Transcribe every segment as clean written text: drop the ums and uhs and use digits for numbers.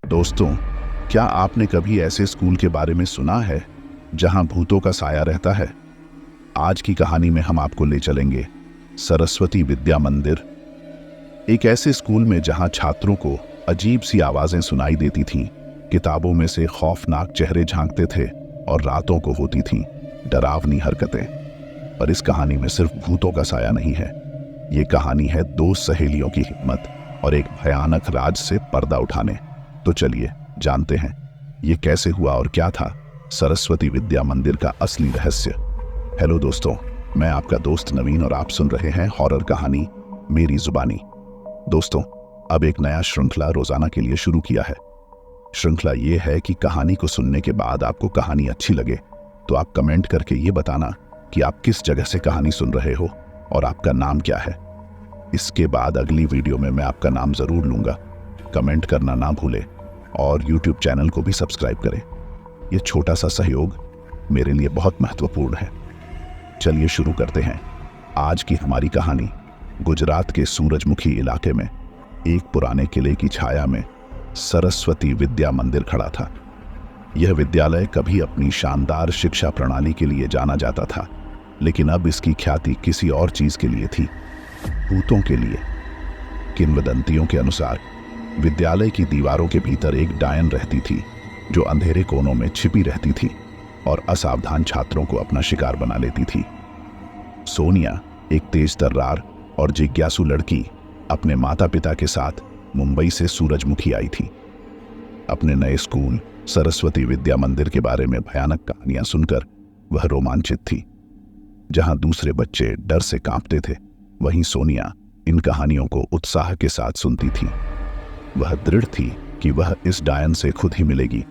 दोस्तों, क्या आपने कभी ऐसे स्कूल के बारे में सुना है जहां भूतों का साया रहता है? आज की कहानी में हम आपको ले चलेंगे सरस्वती विद्या मंदिर, एक ऐसे स्कूल में जहां छात्रों को अजीब सी आवाजें सुनाई देती थीं, किताबों में से खौफनाक चेहरे झांकते थे और रातों को होती थीं डरावनी हरकतें। पर इस कहानी में सिर्फ भूतों का साया नहीं है। ये कहानी है दो सहेलियों की हिम्मत और एक भयानक राज से पर्दा उठाने। तो चलिए जानते हैं ये कैसे हुआ और क्या था सरस्वती विद्या मंदिर का असली रहस्य। हेलो दोस्तों, मैं आपका दोस्त नवीन और आप सुन रहे हैं हॉरर कहानी मेरी जुबानी। दोस्तों, अब एक नया श्रृंखला रोजाना के लिए शुरू किया है। श्रृंखला ये है कि कहानी को सुनने के बाद आपको कहानी अच्छी लगे तो आप कमेंट करके ये बताना कि आप किस जगह से कहानी सुन रहे हो और आपका नाम क्या है। इसके बाद अगली वीडियो में मैं आपका नाम जरूर लूंगा। कमेंट करना ना भूलें और YouTube चैनल को भी सब्सक्राइब करें। ये छोटा सा सहयोग मेरे लिए बहुत महत्वपूर्ण है। चलिए शुरू करते हैं आज की हमारी कहानी। गुजरात के सूरजमुखी इलाके में एक पुराने किले की छाया में सरस्वती विद्या मंदिर खड़ा था। यह विद्यालय कभी अपनी शानदार शिक्षा प्रणाली के लिए जाना जाता था, लेकिन अब इसकी ख्याति किसी और चीज के लिए थी, भूतों के लिए। किंवदंतियों के अनुसार विद्यालय की दीवारों के भीतर एक डायन रहती थी जो अंधेरे कोनों में छिपी रहती थी और असावधान छात्रों को अपना शिकार बना लेती थी। सोनिया, एक तेज तर्रार और जिज्ञासु लड़की, अपने माता पिता के साथ मुंबई से सूरजमुखी आई थी। अपने नए स्कूल सरस्वती विद्या मंदिर के बारे में भयानक कहानियां सुनकर वह रोमांचित थी। जहां दूसरे बच्चे डर से कांपते थे, वहीं सोनिया इन कहानियों को उत्साह के साथ सुनती थी। वह दृढ़ थी कि वह इस डायन से खुद ही मिलेगी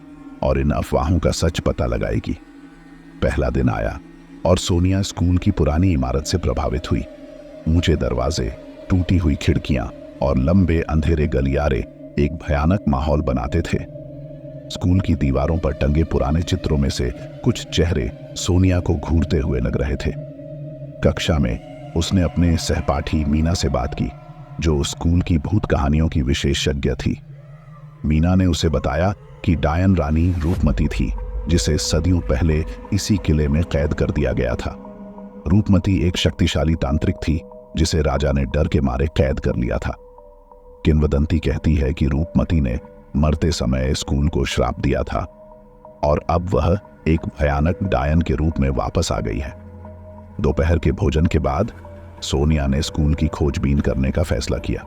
और इन अफवाहों का सच पता लगाएगी। पहला दिन आया और सोनिया स्कूल की पुरानी इमारत से प्रभावित हुई। ऊंचे दरवाजे, टूटी हुई खिड़कियां और लंबे अंधेरे गलियारे एक भयानक माहौल बनाते थे। स्कूल की दीवारों पर टंगे पुराने चित्रों में से कुछ चेहरे सोनिया को घूरते हुए लग रहे थे। कक्षा में उसने अपने सहपाठी मीना से बात की, जो स्कूल की भूत कहानियों की विशेषज्ञ थी। मीना ने उसे बताया कि डायन रानी रूपमती थी, जिसे सदियों पहले इसी किले में कैद कर दिया गया था। रूपमती एक शक्तिशाली तांत्रिक थी जिसे राजा ने डर के मारे कैद कर लिया था। किंवदंती कहती है कि रूपमती ने मरते समय स्कूल को श्राप दिया था और अब वह एक भयानक डायन के रूप में वापस आ गई है। दोपहर के भोजन के बाद सोनिया ने स्कूल की खोजबीन करने का फैसला किया।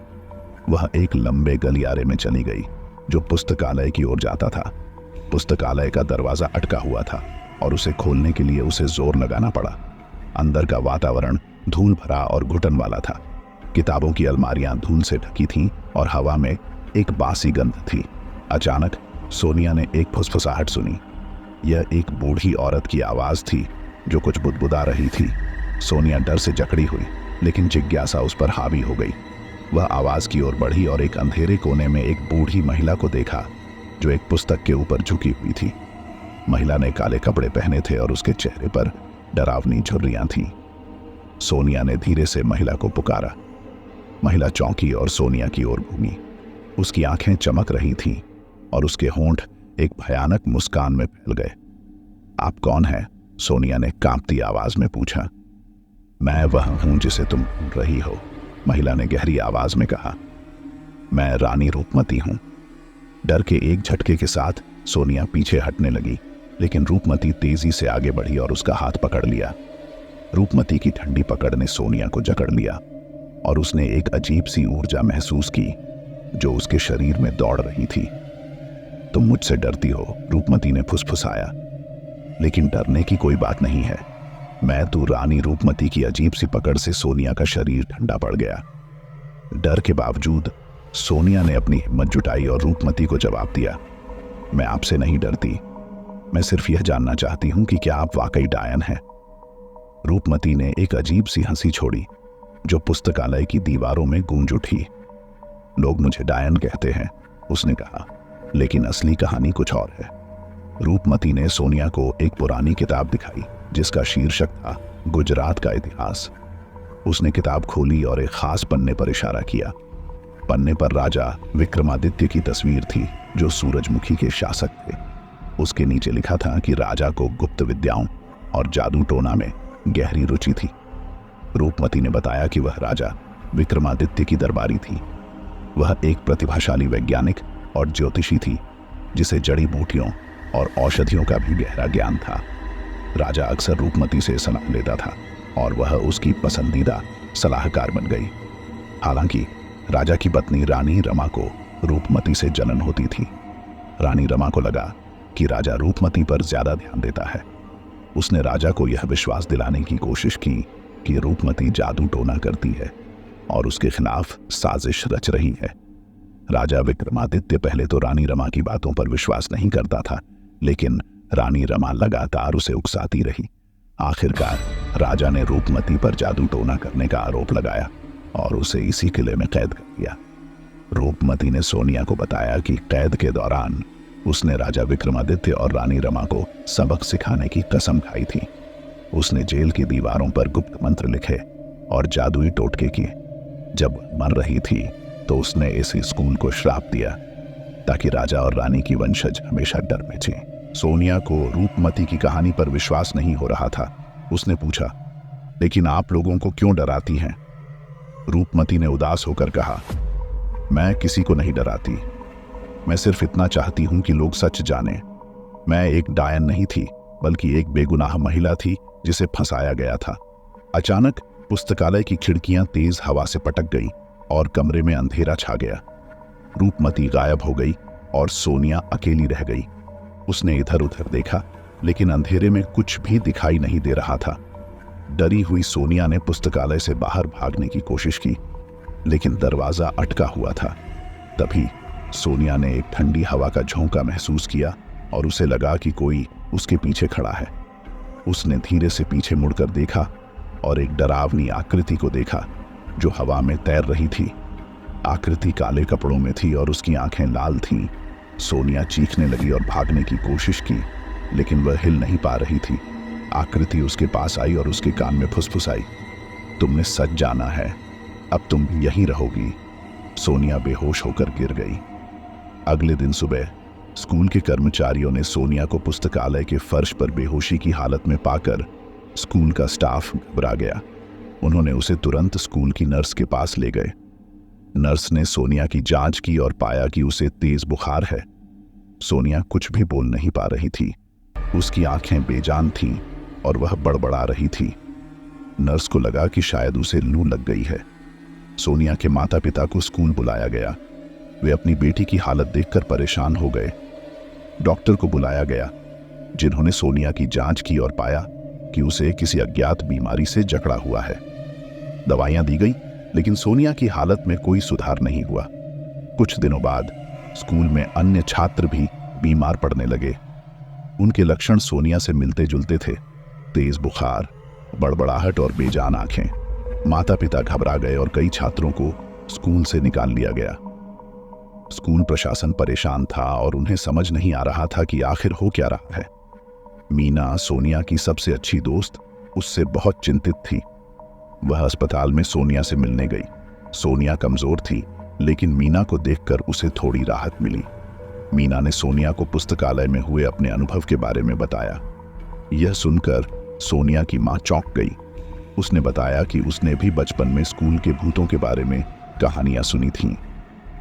वह एक लंबे गलियारे में चली गई जो पुस्तकालय की ओर जाता था। पुस्तकालय का दरवाजा अटका हुआ था और उसे खोलने के लिए उसे जोर लगाना पड़ा। अंदर का वातावरण धूल भरा और घुटन वाला था। किताबों की अलमारियां धूल से ढकी थीं और हवा में एक बासी गंध थी। अचानक सोनिया ने एक फुसफुसाहट सुनी। यह एक बूढ़ी औरत की आवाज थी जो कुछ बुदबुदा रही थी। सोनिया डर से जकड़ी हुई, लेकिन जिज्ञासा उस पर हावी हो गई। वह आवाज की ओर बढ़ी और एक अंधेरे कोने में एक बूढ़ी महिला को देखा जो एक पुस्तक के ऊपर झुकी हुई थी। महिला ने काले कपड़े पहने थे और उसके चेहरे पर डरावनी झुर्रियां थीं। सोनिया ने धीरे से महिला को पुकारा। महिला चौंकी और सोनिया की ओर घूमी। उसकी आंखें चमक रही थीं और उसके होंठ एक भयानक मुस्कान में फैल गए। आप कौन हैं? सोनिया ने कांपती आवाज में पूछा। मैं वह हूं जिसे तुम ढूंढ रही हो, महिला ने गहरी आवाज में कहा। मैं रानी रूपमती हूं। डर के एक झटके के साथ सोनिया पीछे हटने लगी, लेकिन रूपमती तेजी से आगे बढ़ी और उसका हाथ पकड़ लिया। रूपमती की ठंडी पकड़ ने सोनिया को जकड़ लिया और उसने एक अजीब सी ऊर्जा महसूस की जो उसके शरीर में दौड़ रही थी। तुम मुझसे डरती हो, रूपमती ने फुसफुसाया, लेकिन डरने की कोई बात नहीं है। मैं तो रानी रूपमती की अजीब सी पकड़ से सोनिया का शरीर ठंडा पड़ गया। डर के बावजूद सोनिया ने अपनी हिम्मत जुटाई और रूपमती को जवाब दिया, मैं आपसे नहीं डरती, मैं सिर्फ यह जानना चाहती हूं कि क्या आप वाकई डायन हैं। रूपमती ने एक अजीब सी हंसी छोड़ी जो पुस्तकालय की दीवारों में गूंज उठी। लोग मुझे डायन कहते हैं, उसने कहा, लेकिन असली कहानी कुछ और है। रूपमती ने सोनिया को एक पुरानी किताब दिखाई जिसका शीर्षक था गुजरात का इतिहास। उसने किताब खोली और एक खास पन्ने पर इशारा किया। पन्ने पर राजा विक्रमादित्य की तस्वीर थी जो सूरजमुखी के शासक थे। उसके नीचे लिखा था कि राजा को गुप्त विद्याओं और जादू टोना में गहरी रुचि थी। रूपमती ने बताया कि वह राजा विक्रमादित्य की दरबारी थी। वह एक प्रतिभाशाली वैज्ञानिक और ज्योतिषी थी, जिसे जड़ी बूटियों और औषधियों का भी गहरा ज्ञान था। राजा अक्सर रूपमती से सलाह लेता था और वह उसकी पसंदीदा सलाहकार बन गई। हालांकि राजा की पत्नी रानी रमा को रूपमती से जलन होती थी। रानी रमा को लगा कि राजा रूपमती पर ज्यादा ध्यान देता है। उसने राजा को यह विश्वास दिलाने की कोशिश की कि रूपमती जादू टोना करती है और उसके खिलाफ साजिश रच रही है। राजा विक्रमादित्य पहले तो रानी रमा की बातों पर विश्वास नहीं करता था, लेकिन रानी रमा लगातार उसे उकसाती रही। आखिरकार राजा ने रूपमती पर जादू टोना करने का आरोप लगाया और उसे इसी किले में कैद कर दिया। रूपमती ने सोनिया को बताया कि कैद के दौरान उसने राजा विक्रमादित्य और रानी रमा को सबक सिखाने की कसम खाई थी। उसने जेल की दीवारों पर गुप्त मंत्र लिखे और जादुई टोटके किए। जब मर रही थी तो उसने इस स्कूल को श्राप दिया ताकि राजा और रानी की वंशज हमेशा डर में थे। सोनिया को रूपमती की कहानी पर विश्वास नहीं हो रहा था। उसने पूछा, लेकिन आप लोगों को क्यों डराती हैं? रूपमती ने उदास होकर कहा, मैं किसी को नहीं डराती। मैं सिर्फ इतना चाहती हूं कि लोग सच जाने। मैं एक डायन नहीं थी, बल्कि एक बेगुनाह महिला थी जिसे फंसाया गया था। अचानक पुस्तकालय की खिड़कियां तेज हवा से पटक गई और कमरे में अंधेरा छा गया। रूपमती गायब हो गई और सोनिया अकेली रह गई। उसने इधर उधर देखा, लेकिन अंधेरे में कुछ भी दिखाई नहीं दे रहा था। डरी हुई सोनिया ने पुस्तकालय से बाहर भागने की कोशिश की, लेकिन दरवाजा अटका हुआ था। तभी सोनिया ने एक ठंडी हवा का झोंका महसूस किया और उसे लगा कि कोई उसके पीछे खड़ा है। उसने धीरे से पीछे मुड़कर देखा और एक डरावनी आकृति को देखा जो हवा में तैर रही थी। आकृति काले कपड़ों में थी और उसकी आंखें लाल थीं। सोनिया चीखने लगी और भागने की कोशिश की, लेकिन वह हिल नहीं पा रही थी। आकृति उसके पास आई और उसके कान में फुसफुसाई, तुमने सच जाना है, अब तुम भी यहीं रहोगी। सोनिया बेहोश होकर गिर गई। अगले दिन सुबह स्कूल के कर्मचारियों ने सोनिया को पुस्तकालय के फर्श पर बेहोशी की हालत में पाकर स्कूल का स्टाफ घबरा गया। उन्होंने उसे तुरंत स्कूल की नर्स के पास ले गए। नर्स ने सोनिया की जांच की और पाया कि उसे तेज बुखार है। सोनिया कुछ भी बोल नहीं पा रही थी। उसकी आंखें बेजान थीं और वह बड़बड़ा रही थी। नर्स को लगा कि शायद उसे लू लग गई है। सोनिया के माता पिता को स्कूल बुलाया गया। वे अपनी बेटी की हालत देखकर परेशान हो गए। डॉक्टर को बुलाया गया, जिन्होंने सोनिया की जांच की और पाया कि उसे किसी अज्ञात बीमारी से जकड़ा हुआ है। दवाइयां दी गई, लेकिन सोनिया की हालत में कोई सुधार नहीं हुआ। कुछ दिनों बाद स्कूल में अन्य छात्र भी बीमार पड़ने लगे। उनके लक्षण सोनिया से मिलते जुलते थे, तेज बुखार, बड़बड़ाहट और बेजान आंखें। माता पिता घबरा गए और कई छात्रों को स्कूल से निकाल लिया गया। स्कूल प्रशासन परेशान था और उन्हें समझ नहीं आ रहा था कि आखिर हो क्या रहा है। मीना, सोनिया की सबसे अच्छी दोस्त, उससे बहुत चिंतित थी। वह अस्पताल में सोनिया से मिलने गई। सोनिया कमजोर थी, लेकिन मीना को देखकर उसे थोड़ी राहत मिली। मीना ने सोनिया को पुस्तकालय में हुए अपने अनुभव के बारे में बताया। यह सुनकर सोनिया की मां चौंक गई। उसने बताया कि उसने भी बचपन में स्कूल के भूतों के बारे में कहानियां सुनी थीं।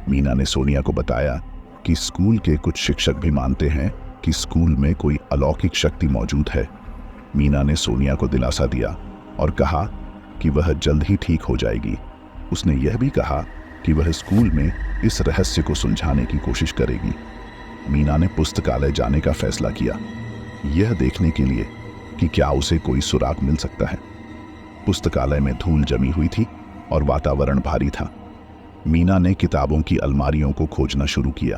मीना ने सोनिया को बताया कि स्कूल के कुछ शिक्षक भी मानते हैं कि स्कूल में कोई अलौकिक शक्ति मौजूद है। मीना ने सोनिया को दिलासा दिया और कहा कि वह जल्द ही ठीक हो जाएगी। उसने यह भी कहा कि वह स्कूल में इस रहस्य को सुलझाने की कोशिश करेगी। मीना ने पुस्तकालय जाने का फैसला किया, यह देखने के लिए कि क्या उसे कोई सुराग मिल सकता है। पुस्तकालय में धूल जमी हुई थी और वातावरण भारी था। मीना ने किताबों की अलमारियों को खोजना शुरू किया।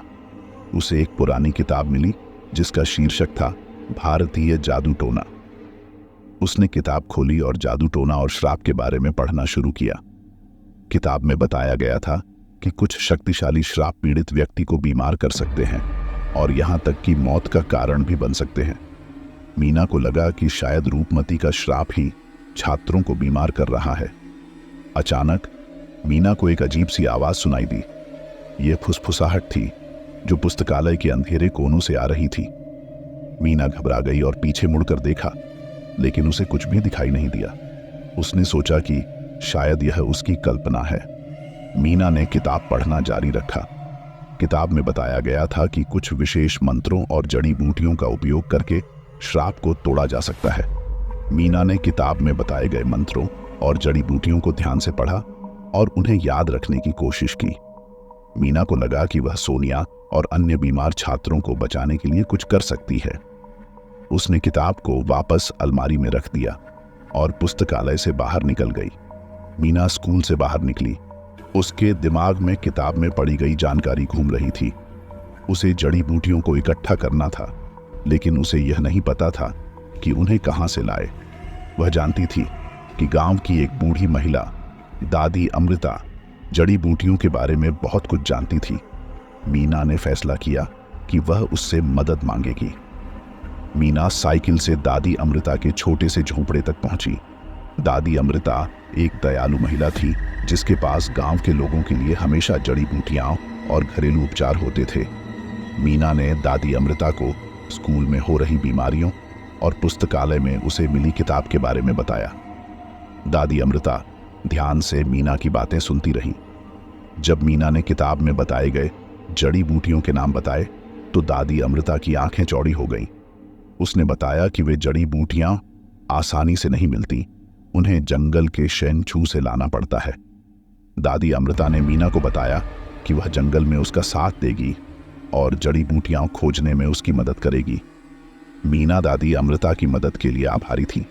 उसे एक पुरानी किताब मिली जिसका शीर्षक था भारतीय जादू टोना। उसने किताब खोली और जादू टोना और श्राप के बारे में पढ़ना शुरू किया। किताब में बताया गया था कि कुछ शक्तिशाली श्राप पीड़ित व्यक्ति को बीमार कर सकते हैं और यहां तक कि मौत का कारण भी बन सकते हैं। मीना को लगा कि शायद रूपमती का श्राप ही छात्रों को बीमार कर रहा है। अचानक मीना को एक अजीब सी आवाज सुनाई दी। यह फुसफुसाहट थी, जो पुस्तकालय के अंधेरे कोनों से आ रही थी। मीना घबरा गई और पीछे मुड़कर देखा, लेकिन उसे कुछ भी दिखाई नहीं दिया। उसने सोचा कि शायद यह उसकी कल्पना है। मीना ने किताब पढ़ना जारी रखा। किताब में बताया गया था कि कुछ विशेष मंत्रों और जड़ी बूटियों का उपयोग करके श्राप को तोड़ा जा सकता है। मीना ने किताब में बताए गए मंत्रों और जड़ी बूटियों को ध्यान से पढ़ा और उन्हें याद रखने की कोशिश की। मीना को लगा कि वह सोनिया और अन्य बीमार छात्रों को बचाने के लिए कुछ कर सकती है। उसने किताब को वापस अलमारी में रख दिया और पुस्तकालय से बाहर निकल गई। मीना स्कूल से बाहर निकली। उसके दिमाग में किताब में पड़ी गई जानकारी घूम रही थी। उसे जड़ी बूटियों को इकट्ठा करना था, लेकिन उसे यह नहीं पता था कि उन्हें कहां से लाए। वह जानती थी कि गांव की एक बूढ़ी महिला, दादी अमृता, जड़ी बूटियों के बारे में बहुत कुछ जानती थी। मीना ने फैसला किया कि वह उससे मदद मांगेगी। मीना साइकिल से दादी अमृता के छोटे से झोंपड़े तक पहुंची। दादी अमृता एक दयालु महिला थी, जिसके पास गांव के लोगों के लिए हमेशा जड़ी बूटियां और घरेलू उपचार होते थे। मीना ने दादी अमृता को स्कूल में हो रही बीमारियों और पुस्तकालय में उसे मिली किताब के बारे में बताया। दादी अमृता ध्यान से मीना की बातें सुनती रही। जब मीना ने किताब में बताए गए जड़ी बूटियों के नाम बताए तो दादी अमृता की आंखें चौड़ी हो गईं। उसने बताया कि वे जड़ी बूटियां आसानी से नहीं मिलती, उन्हें जंगल के शेनचू से लाना पड़ता है। दादी अमृता ने मीना को बताया कि वह जंगल में उसका साथ देगी और जड़ी बूटियां खोजने में उसकी मदद करेगी। मीना दादी अमृता की मदद के लिए आभारी थी।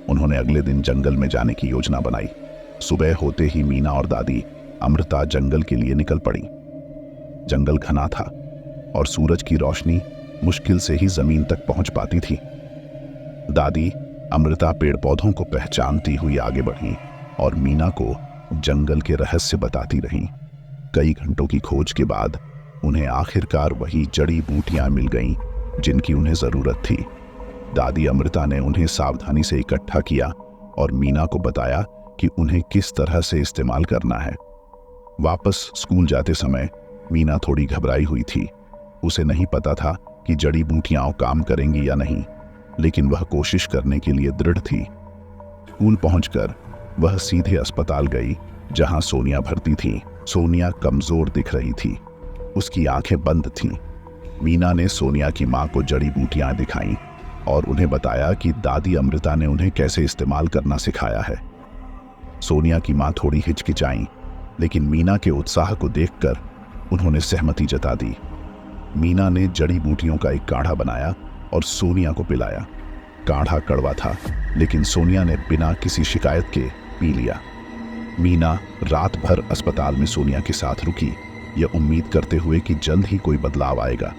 उन्होंने अगले दिन जंगल में जाने की योजना बनाई। सुबह होते ही मीना और दादी अमृता जंगल के लिए निकल पड़ी। जंगल घना था और सूरज की रोशनी मुश्किल से ही जमीन तक पहुंच पाती थी। दादी अमृता पेड़ पौधों को पहचानती हुई आगे बढ़ी और मीना को जंगल के रहस्य बताती रहीं। कई घंटों की खोज के बाद उन्हें आखिरकार वही जड़ी बूटियां मिल गईं जिनकी उन्हें जरूरत थी। दादी अमृता ने उन्हें सावधानी से इकट्ठा किया और मीना को बताया कि उन्हें किस तरह से इस्तेमाल करना है। वापस स्कूल जाते समय मीना थोड़ी घबराई हुई थी। उसे नहीं पता था कि जड़ी बूटियां काम करेंगी या नहीं, लेकिन वह कोशिश करने के लिए दृढ़ थी। स्कूल पहुंचकर वह सीधे अस्पताल गई, जहां सोनिया भर्ती थी। सोनिया कमजोर दिख रही थी, उसकी आंखें बंद थीं। मीना ने सोनिया की मां को जड़ी बूटियां दिखाईं और उन्हें बताया कि दादी अमृता ने उन्हें कैसे इस्तेमाल करना सिखाया है। सोनिया की मां थोड़ी हिचकिचाईं, लेकिन मीना के उत्साह को देखकर उन्होंने सहमति जता दी। मीना ने जड़ी बूटियों का एक काढ़ा बनाया और सोनिया को पिलाया। काढ़ा कड़वा था, लेकिन सोनिया ने बिना किसी शिकायत के पी लिया। मीना रात भर अस्पताल में सोनिया के साथ रुकी, यह उम्मीद करते हुए कि जल्द ही कोई बदलाव आएगा।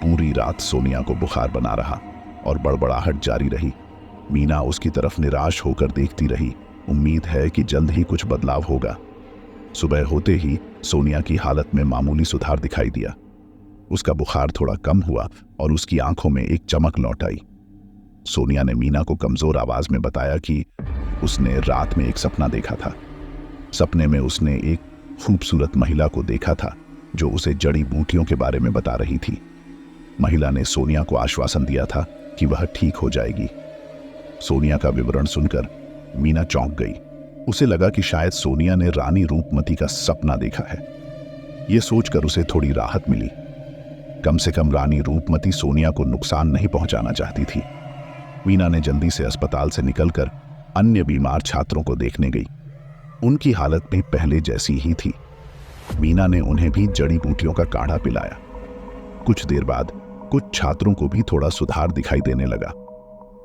पूरी रात सोनिया को बुखार बना रहा और बड़बड़ाहट जारी रही। मीना उसकी तरफ निराश होकर देखती रही, उम्मीद है कि जल्द ही कुछ बदलाव होगा। सुबह होते ही सोनिया की हालत में मामूली सुधार दिखाई दिया। उसका बुखार थोड़ा कम हुआ और उसकी आंखों में एक चमक लौट आई। सोनिया ने मीना को कमजोर आवाज में बताया कि उसने रात में एक सपना देखा था। सपने में उसने एक खूबसूरत महिला को देखा था जो उसे जड़ी बूटियों के बारे में बता रही थी। महिला ने सोनिया को आश्वासन दिया था कि वह ठीक हो जाएगी। सोनिया का विवरण सुनकर मीना चौंक गई। उसे लगा कि शायद सोनिया ने रानी रूपमती का सपना देखा है। यह सोचकर उसे थोड़ी राहत मिली। कम से कम रानी रूपमती सोनिया को नुकसान नहीं पहुंचाना चाहती थी। मीना ने जल्दी से अस्पताल से निकलकर अन्य बीमार छात्रों को देखने गई। उनकी हालत भी पहले जैसी ही थी। मीना ने उन्हें भी जड़ी बूटियों का काढ़ा पिलाया। कुछ देर बाद कुछ छात्रों को भी थोड़ा सुधार दिखाई देने लगा।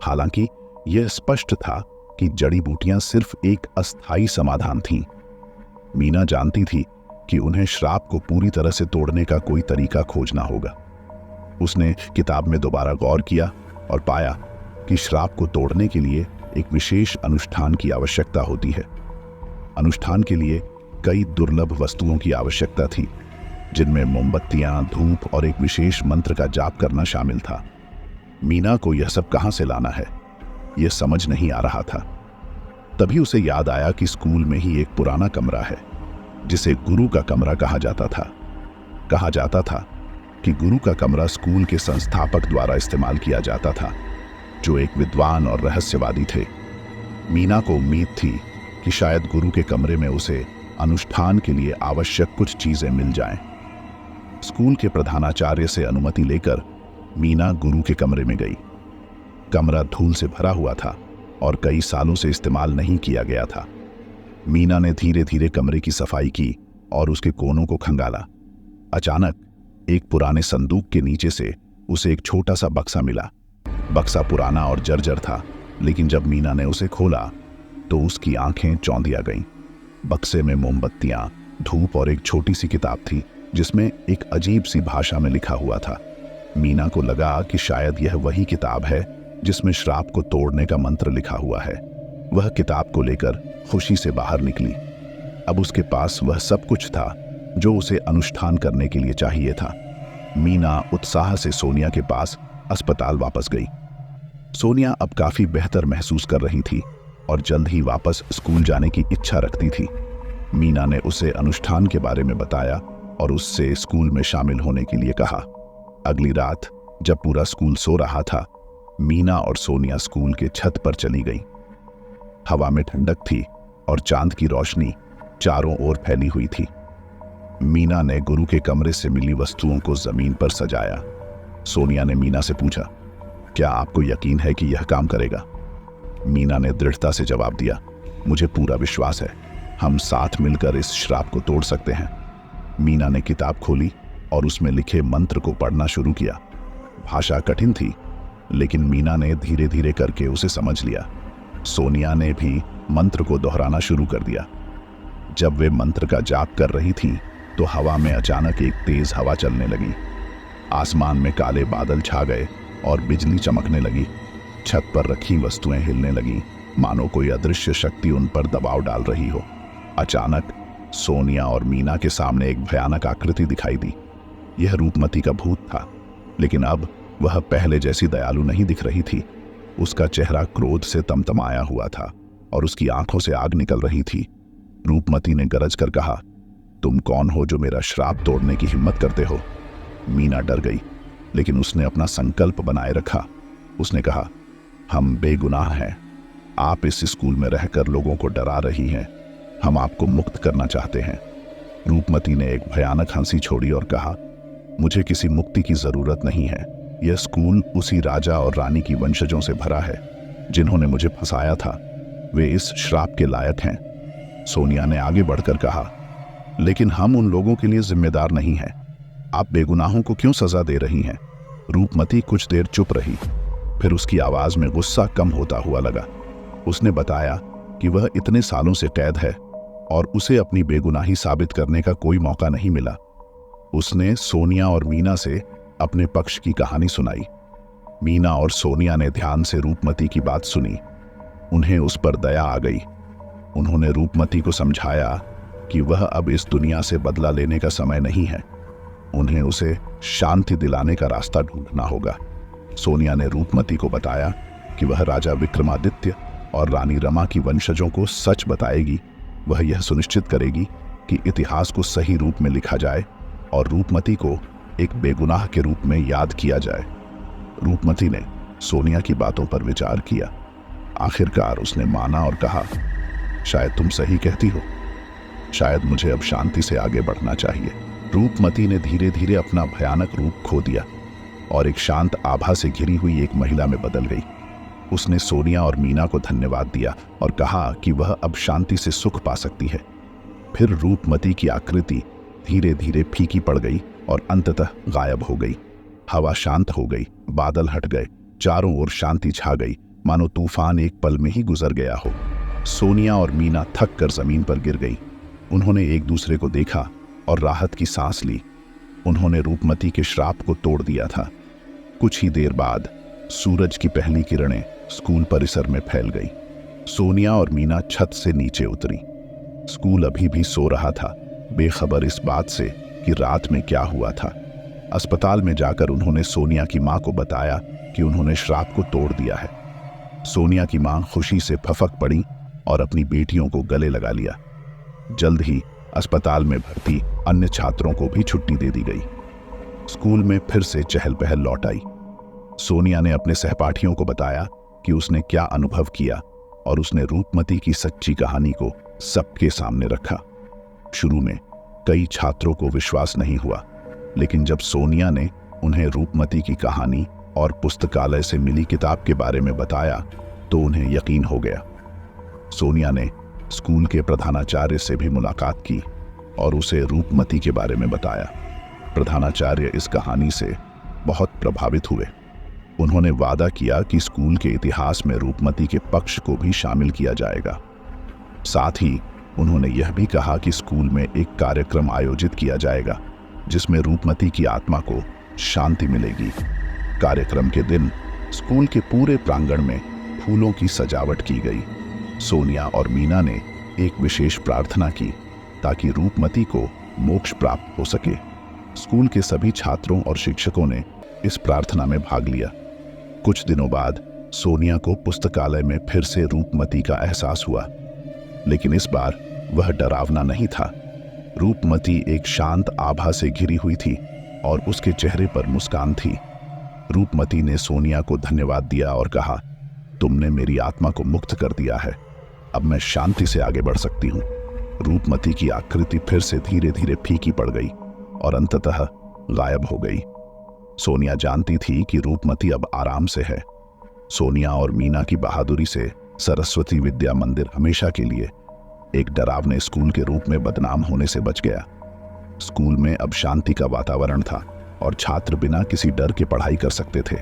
हालांकि यह स्पष्ट था कि जड़ी बूटियां सिर्फ एक अस्थायी समाधान थीं। मीना जानती थी कि उन्हें श्राप को पूरी तरह से तोड़ने का कोई तरीका खोजना होगा। उसने किताब में दोबारा गौर किया और पाया कि श्राप को तोड़ने के लिए एक विशेष अनुष्ठान की आवश्यकता होती है। अनुष्ठान के लिए कई दुर्लभ वस्तुओं की आवश्यकता थी, जिनमें मोमबत्तियां, धूप और एक विशेष मंत्र का जाप करना शामिल था। मीना को यह सब कहां से लाना है, यह समझ नहीं आ रहा था। तभी उसे याद आया कि स्कूल में ही एक पुराना कमरा है, जिसे गुरु का कमरा कहा जाता था। कहा जाता था कि गुरु का कमरा स्कूल के संस्थापक द्वारा इस्तेमाल किया जाता था, जो एक विद्वान और रहस्यवादी थे। मीना को उम्मीद थी कि शायद गुरु के कमरे में उसे अनुष्ठान के लिए आवश्यक कुछ चीजें मिल जाएं। स्कूल के प्रधानाचार्य से अनुमति लेकर मीना गुरु के कमरे में गई। कमरा धूल से भरा हुआ था और कई सालों से इस्तेमाल नहीं किया गया था। मीना ने धीरे धीरे कमरे की सफाई की और उसके कोनों को खंगाला। अचानक एक पुराने संदूक के नीचे से उसे एक छोटा सा बक्सा मिला। बक्सा पुराना और जर्जर था, लेकिन जब मीना ने उसे खोला तो उसकी आंखें चौंधिया गईं। बक्से में मोमबत्तियां, धूप और एक छोटी सी किताब थी जिसमें एक अजीब सी भाषा में लिखा हुआ था। मीना को लगा कि शायद यह वही किताब है जिसमें श्राप को तोड़ने का मंत्र लिखा हुआ है। वह किताब को लेकर खुशी से बाहर निकली। अब उसके पास वह सब कुछ था जो उसे अनुष्ठान करने के लिए चाहिए था। मीना उत्साह से सोनिया के पास अस्पताल वापस गई। सोनिया अब काफी बेहतर महसूस कर रही थी और जल्द ही वापस स्कूल जाने की इच्छा रखती थी। मीना ने उसे अनुष्ठान के बारे में बताया और उससे स्कूल में शामिल होने के लिए कहा। अगली रात जब पूरा स्कूल सो रहा था, मीना और सोनिया स्कूल के छत पर चली गईं। हवा में ठंडक थी और चांद की रोशनी चारों ओर फैली हुई थी। मीना ने गुरु के कमरे से मिली वस्तुओं को जमीन पर सजाया। सोनिया ने मीना से पूछा, क्या आपको यकीन है कि यह काम करेगा? मीना ने दृढ़ता से जवाब दिया, मुझे पूरा विश्वास है। हम साथ मिलकर इस श्राप को तोड़ सकते हैं। मीना ने किताब खोली और उसमें लिखे मंत्र को पढ़ना शुरू किया। भाषा कठिन थी, लेकिन मीना ने धीरे धीरे करके उसे समझ लिया। सोनिया ने भी मंत्र को दोहराना शुरू कर दिया। जब वे मंत्र का जाप कर रही थी तो हवा में अचानक एक तेज हवा चलने लगी। आसमान में काले बादल छा गए और बिजली चमकने लगी। छत पर रखी वस्तुएं हिलने लगीं, मानो कोई अदृश्य शक्ति उन पर दबाव डाल रही हो। अचानक सोनिया और मीना के सामने एक भयानक आकृति दिखाई दी। यह रूपमती का भूत था, लेकिन अब वह पहले जैसी दयालु नहीं दिख रही थी। उसका चेहरा क्रोध से तमतमाया हुआ था और उसकी आंखों से आग निकल रही थी। रूपमती ने गरज कर कहा, तुम कौन हो जो मेरा श्राप तोड़ने की हिम्मत करते हो? मीना डर गई, लेकिन उसने अपना संकल्प बनाए रखा। उसने कहा, हम बेगुनाह हैं। आप इस स्कूल में रहकर लोगों को डरा रही हैं। हम आपको मुक्त करना चाहते हैं। रूपमती ने एक भयानक हंसी छोड़ी और कहा, मुझे किसी मुक्ति की जरूरत नहीं है। यह स्कूल उसी राजा और रानी की वंशजों से भरा है जिन्होंने मुझे फंसाया था। वे इस श्राप के लायक हैं। सोनिया ने आगे बढ़कर कहा, लेकिन हम उन लोगों के लिए जिम्मेदार नहीं हैं। आप बेगुनाहों को क्यों सजा दे रही हैं? रूपमती कुछ देर चुप रही, फिर उसकी आवाज में गुस्सा कम होता हुआ लगा। उसने बताया कि वह इतने सालों से कैद है और उसे अपनी बेगुनाही साबित करने का कोई मौका नहीं मिला। उसने सोनिया और मीना से अपने पक्ष की कहानी सुनाई। मीना और सोनिया ने ध्यान से रूपमती की बात सुनी। उन्हें उस पर दया आ गई। उन्होंने रूपमती को समझाया कि वह अब इस दुनिया से बदला लेने का समय नहीं है। उन्हें उसे शांति दिलाने का रास्ता ढूंढना होगा। सोनिया ने रूपमती को बताया कि वह राजा विक्रमादित्य और रानी रमा की वंशजों को सच बताएगी। वह यह सुनिश्चित करेगी कि इतिहास को सही रूप में लिखा जाए और रूपमती को एक बेगुनाह के रूप में याद किया जाए। रूपमती ने सोनिया की बातों पर विचार किया। आखिरकार उसने माना और कहा, शायद तुम सही कहती हो। शायद मुझे अब शांति से आगे बढ़ना चाहिए। रूपमती ने धीरे धीरे अपना भयानक रूप खो दिया और एक शांत आभा से घिरी हुई एक महिला में बदल गई। उसने सोनिया और मीना को धन्यवाद दिया और कहा कि वह अब शांति से सुख पा सकती है। फिर रूपमती की आकृति धीरे धीरे फीकी पड़ गई और अंततः गायब हो गई। हवा शांत हो गई, बादल हट गए, चारों ओर शांति छा गई, मानो तूफान एक पल में ही गुजर गया हो। सोनिया और मीना थक कर जमीन पर गिर गई। उन्होंने एक दूसरे को देखा और राहत की सांस ली। उन्होंने रूपमती के श्राप को तोड़ दिया था। कुछ ही देर बाद सूरज की पहली किरणें स्कूल परिसर में फैल गई। सोनिया और मीना छत से नीचे उतरी। स्कूल अभी भी सो रहा था, बेखबर इस बात से कि रात में क्या हुआ था। अस्पताल में जाकर उन्होंने सोनिया की मां को बताया कि उन्होंने श्राप को तोड़ दिया है। सोनिया की मां खुशी से फफक पड़ी और अपनी बेटियों को गले लगा लिया। जल्द ही अस्पताल में भर्ती अन्य छात्रों को भी छुट्टी दे दी गई। स्कूल में फिर से चहल पहल लौट आई। सोनिया ने अपने सहपाठियों को बताया कि उसने क्या अनुभव किया और उसने रूपमती की सच्ची कहानी को सबके सामने रखा। शुरू में कई छात्रों को विश्वास नहीं हुआ, लेकिन जब सोनिया ने उन्हें रूपमती की कहानी और पुस्तकालय से मिली किताब के बारे में बताया तो उन्हें यकीन हो गया। सोनिया ने स्कूल के प्रधानाचार्य से भी मुलाकात की और उसे रूपमती के बारे में बताया। प्रधानाचार्य इस कहानी से बहुत प्रभावित हुए। उन्होंने वादा किया कि स्कूल के इतिहास में रूपमती के पक्ष को भी शामिल किया जाएगा। साथ ही उन्होंने यह भी कहा कि स्कूल में एक कार्यक्रम आयोजित किया जाएगा जिसमें रूपमती की आत्मा को शांति मिलेगी। कार्यक्रम के दिन स्कूल के पूरे प्रांगण में फूलों की सजावट की गई। सोनिया और मीना ने एक विशेष प्रार्थना की ताकि रूपमती को मोक्ष प्राप्त हो सके। स्कूल के सभी छात्रों और शिक्षकों ने इस प्रार्थना में भाग लिया। कुछ दिनों बाद सोनिया को पुस्तकालय में फिर से रूपमती का एहसास हुआ, लेकिन इस बार वह डरावना नहीं था। रूपमती एक शांत आभा से घिरी हुई थी और उसके चेहरे पर मुस्कान थी। रूपमती ने सोनिया को धन्यवाद दिया और कहा, तुमने मेरी आत्मा को मुक्त कर दिया है, अब मैं शांति से आगे बढ़ सकती हूँ। रूपमती की आकृति फिर से धीरे धीरे फीकी पड़ गई और अंततः गायब हो गई। सोनिया जानती थी कि रूपमती अब आराम से है। सोनिया और मीना की बहादुरी से सरस्वती विद्या मंदिर हमेशा के लिए एक डरावने स्कूल के रूप में बदनाम होने से बच गया। स्कूल में अब शांति का वातावरण था और छात्र बिना किसी डर के पढ़ाई कर सकते थे।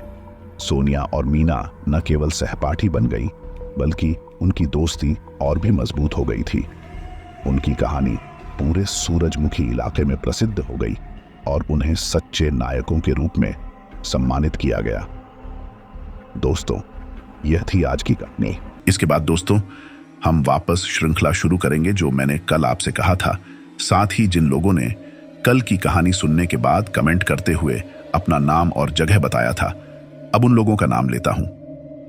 सोनिया और मीना न केवल सहपाठी बन गई, बल्कि उनकी दोस्ती और भी मजबूत हो गई थी। उनकी कहानी पूरे सूरजमुखी इलाके में प्रसिद्ध हो गई और उन्हें सच्चे नायकों के रूप में सम्मानित किया गया। दोस्तों, यह थी आज की कहानी। इसके बाद दोस्तों हम वापस श्रृंखला शुरू करेंगे जो मैंने कल आपसे कहा था। साथ ही जिन लोगों ने कल की कहानी सुनने के बाद कमेंट करते हुए अपना नाम और जगह बताया था, अब उन लोगों का नाम लेता हूं।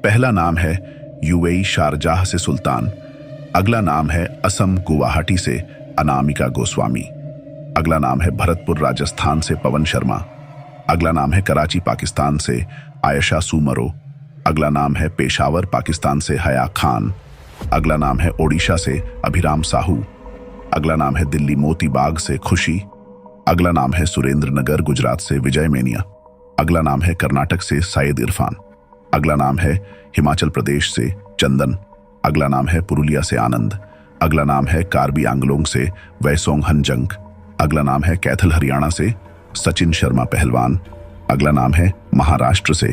पहला नाम है यूएई शारजाह से सुल्तान। अगला नाम है असम गुवाहाटी से अनामिका गोस्वामी। अगला नाम है भरतपुर राजस्थान से पवन शर्मा। अगला नाम है कराची पाकिस्तान से आयशा सुमरो। अगला नाम है पेशावर पाकिस्तान से हया खान। अगला नाम है ओडिशा से अभिराम साहू। अगला नाम है दिल्ली मोती बाग से खुशी। अगला नाम है सुरेंद्र नगर गुजरात से विजय मेनिया। अगला नाम है कर्नाटक से सईद इरफान। अगला नाम है हिमाचल प्रदेश से चंदन। अगला नाम है पुरुलिया से आनंद। अगला नाम है कार्बी आंगलोंग से वैसोंग हनजंग। अगला नाम है कैथल हरियाणा से सचिन शर्मा पहलवान। अगला नाम है महाराष्ट्र से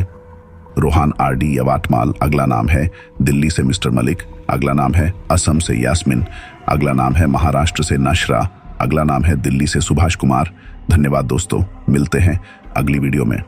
रोहान आरडी यवाटमाल। अगला नाम है दिल्ली से मिस्टर मलिक। अगला नाम है असम से यास्मिन। अगला नाम है महाराष्ट्र से नशरा। अगला नाम है दिल्ली से सुभाष कुमार। धन्यवाद दोस्तों, मिलते हैं अगली वीडियो में।